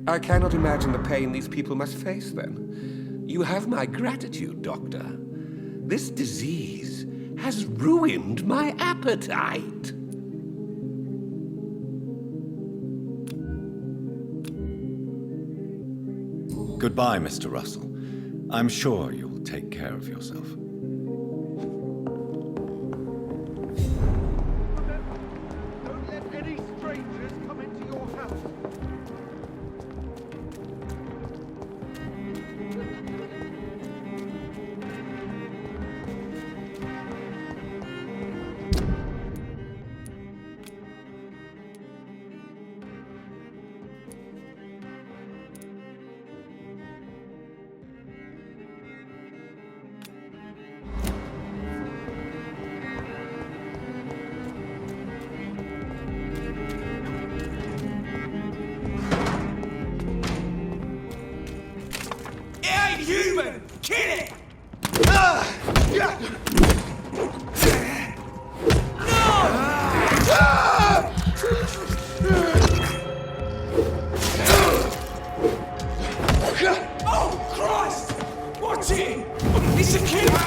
I cannot imagine the pain these people must face then. You have my gratitude, Doctor. This disease has ruined my appetite. Goodbye, Mr. Russell. I'm sure you'll take care of yourself. Don't let any strangers come into your house. Human! Kill it! Oh, Christ! Watch it! It's a killer!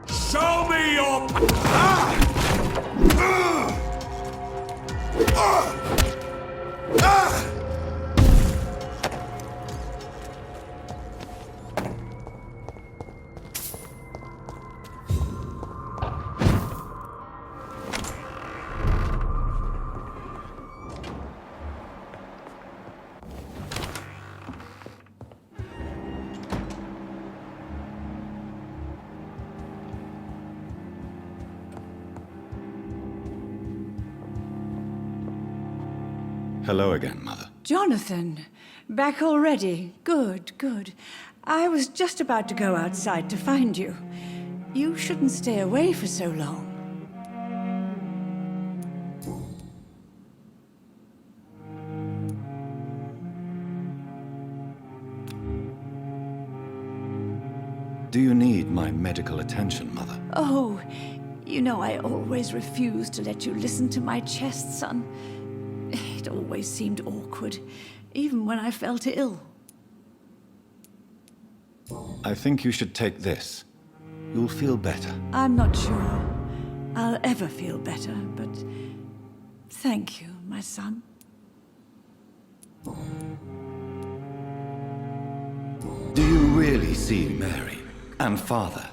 Show me your... Hello again, Mother. Jonathan, back already. Good, good. I was just about to go outside to find you. You shouldn't stay away for so long. Do you need my medical attention, Mother? Oh, you know I always refused to let you listen to my chest, son. It always seemed awkward, even when I felt ill. I think you should take this. You'll feel better. I'm not sure I'll ever feel better, but thank you, my son. Do you really see Mary and Father?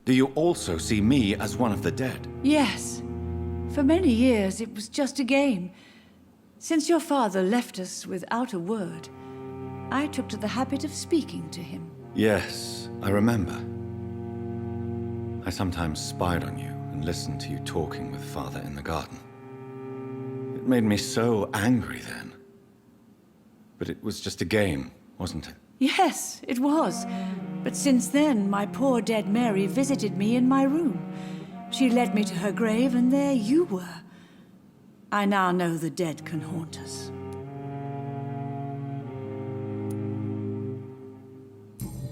Do you also see me as one of the dead? Yes. For many years, it was just a game. Since your father left us without a word, I took to the habit of speaking to him. Yes, I remember. I sometimes spied on you and listened to you talking with Father in the garden. It made me so angry then. But it was just a game, wasn't it? Yes, it was. But since then, my poor dead Mary visited me in my room. She led me to her grave, and there you were. I now know the dead can haunt us.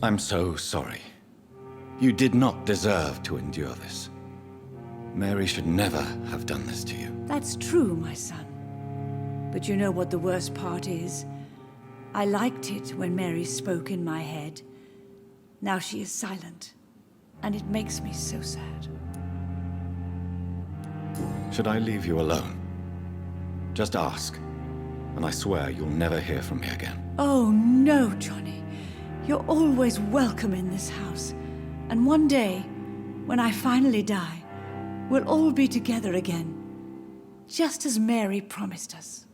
I'm so sorry. You did not deserve to endure this. Mary should never have done this to you. That's true, my son. But you know what the worst part is? I liked it when Mary spoke in my head. Now she is silent, and it makes me so sad. Should I leave you alone? Just ask, and I swear you'll never hear from me again. Oh, no, Johnny. You're always welcome in this house. And one day, when I finally die, we'll all be together again, just as Mary promised us.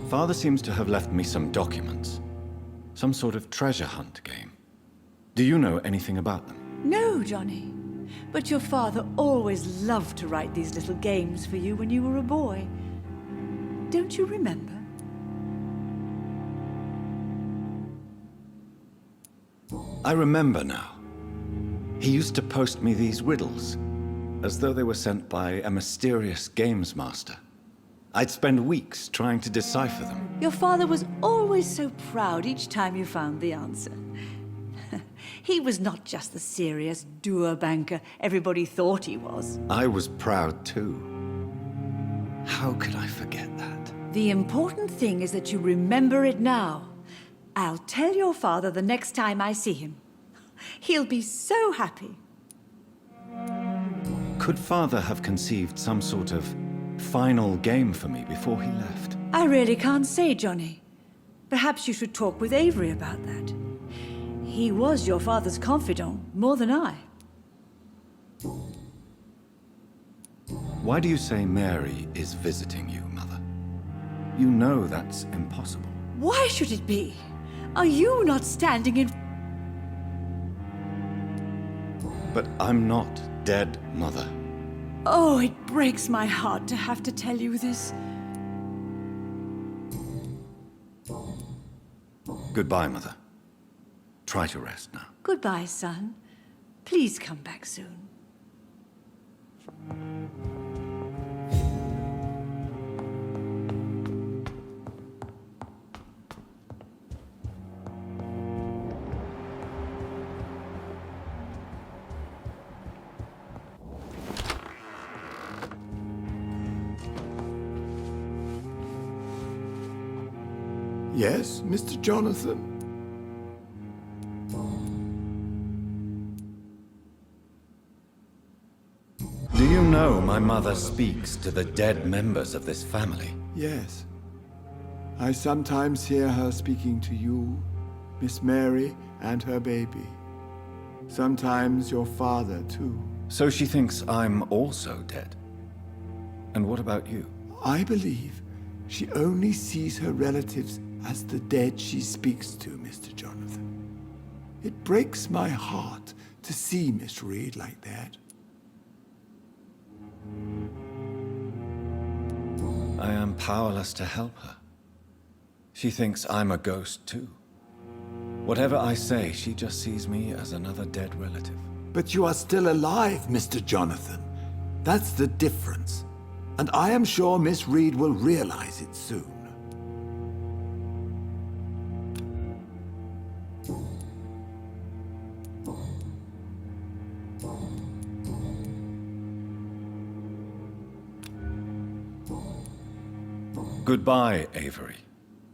Father seems to have left me some documents. Some sort of treasure hunt game. Do you know anything about them? No, Johnny. but your father always loved to write these little games for you when you were a boy. Don't you remember? I remember now. He used to post me these riddles, as though they were sent by a mysterious games master. I'd spend weeks trying to decipher them. Your father was always so proud each time you found the answer. He was not just the serious doer banker everybody thought he was. I was proud too. How could I forget that? The important thing is that you remember it now. I'll tell your father the next time I see him. He'll be so happy. Could Father have conceived some sort of final game for me before he left? I really can't say, Johnny. Perhaps you should talk with Avery about that. He was your father's confidant, more than I. Why do you say Mary is visiting you, Mother? You know that's impossible. Why should it be? Are you not standing in... But I'm not dead, Mother. Oh, it breaks my heart to have to tell you this. Goodbye, Mother. Try to rest now. Goodbye, son. Please come back soon. Yes, Mr. Jonathan? Do you know my mother speaks to the dead members of this family? Yes. I sometimes hear her speaking to you, Miss Mary, and her baby. Sometimes your father, too. So she thinks I'm also dead. And what about you? I believe she only sees her relatives as the dead she speaks to, Mr. Jonathan. It breaks my heart to see Miss Reed like that. I am powerless to help her. She thinks I'm a ghost, too. Whatever I say, she just sees me as another dead relative. But you are still alive, Mr. Jonathan. That's the difference. And I am sure Miss Reed will realize it soon. Goodbye, Avery.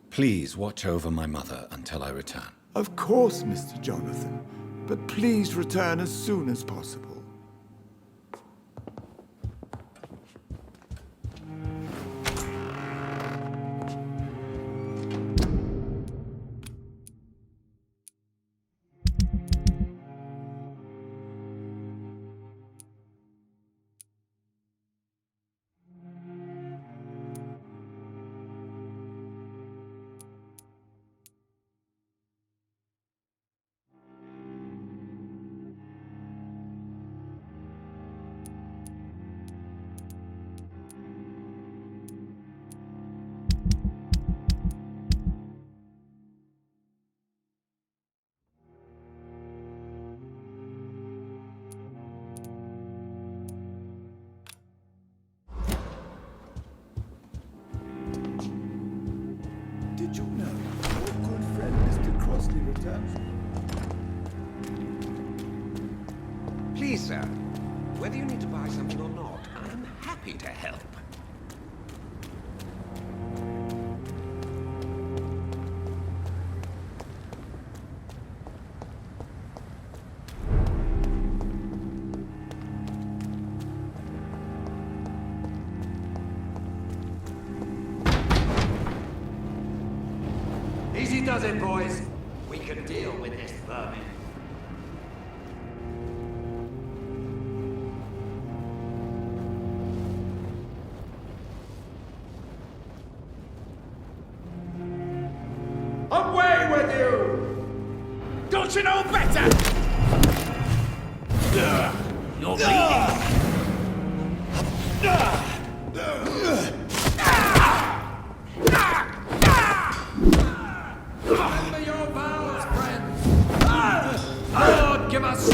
Please watch over my mother until I return. Of course, Mr. Jonathan. But please return as soon as possible. Did you know your good friend Mr. Crossley returns? Please, sir, whether you need to buy something or not, I'm happy to help. Easy does it, boys. We can deal with this vermin. Away with you! Don't you know better? Ugh, you're you're bleeding. Remember your vows, friends. Lord, give us...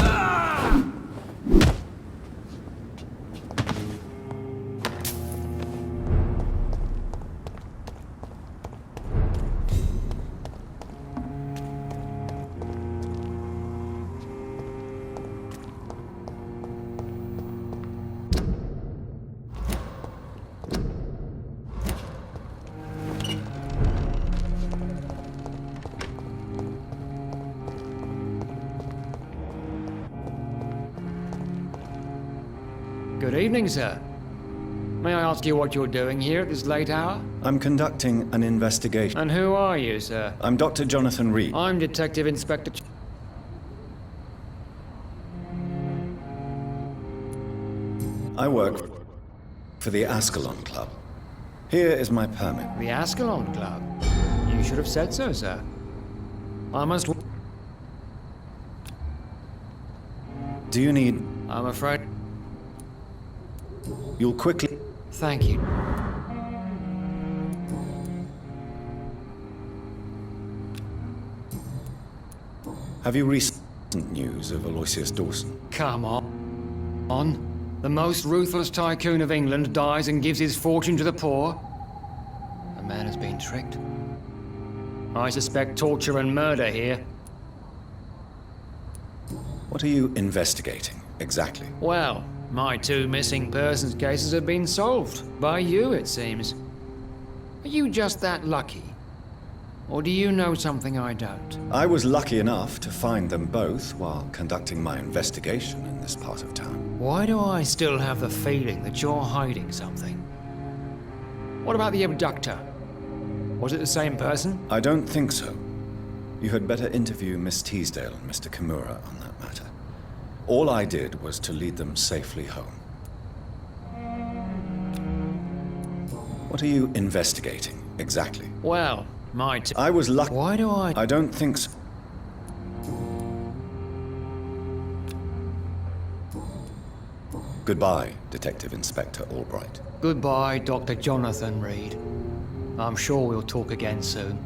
Good evening, sir. May I ask you what you're doing here at this late hour? I'm conducting an investigation. And who are you, sir? I'm Dr. Jonathan Reed. I'm Detective Inspector... I work for the Ascalon Club. Here is my permit. The Ascalon Club? You should have said so, sir. I must... Do you need... I'm afraid... You'll quickly... Thank you. Have you recent news of Aloysius Dawson? Come on. The most ruthless tycoon of England dies and gives his fortune to the poor. The man has been tricked. I suspect torture and murder here. What are you investigating, exactly? Well, my 2 missing persons cases have been solved. By you, it seems. Are you just that lucky? Or do you know something I don't? I was lucky enough to find them both while conducting my investigation in this part of town. Why do I still have the feeling that you're hiding something? What about the abductor? Was it the same person? I don't think so. You had better interview Miss Teasdale and Mr. Kimura on that matter. All I did was to lead them safely home. What are you investigating, exactly? Well, I was lucky. Why do I don't think so. Goodbye, Detective Inspector Albright. Goodbye, Dr. Jonathan Reed. I'm sure we'll talk again soon.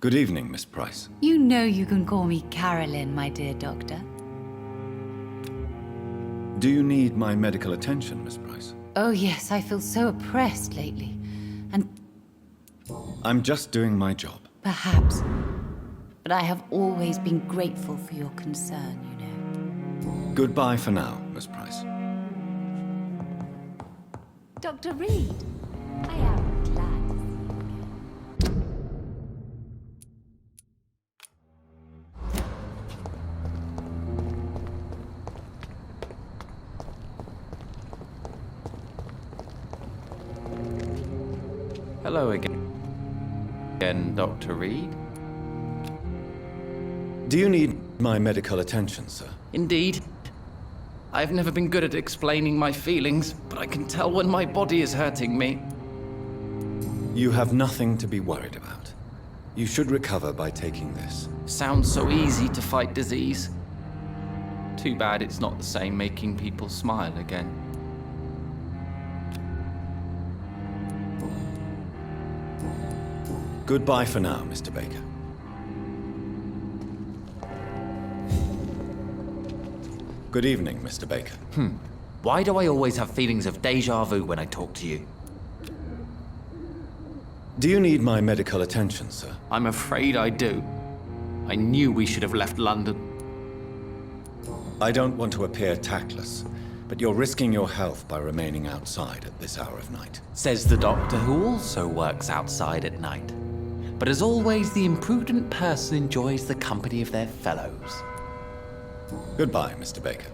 Good evening, Miss Price. You know you can call me Carolyn, my dear doctor. Do you need my medical attention, Miss Price? Oh yes, I feel so oppressed lately. And I'm just doing my job. perhaps, but I have always been grateful for your concern, you know. Goodbye for now, Miss Price. Dr. Reed, I am glad to see you again. Hello again, Dr. Reed. Do you need my medical attention, sir? Indeed. I've never been good at explaining my feelings, but I can tell when my body is hurting me. You have nothing to be worried about. You should recover by taking this. Sounds so easy to fight disease. Too bad it's not the same making people smile again. Goodbye for now, Mr. Baker. Good evening, Mr. Baker. Why do I always have feelings of deja vu when I talk to you? Do you need my medical attention, sir? I'm afraid I do. I knew we should have left London. I don't want to appear tactless, but you're risking your health by remaining outside at this hour of night. Says the doctor who also works outside at night. But as always, the imprudent person enjoys the company of their fellows. Goodbye, Mr. Baker.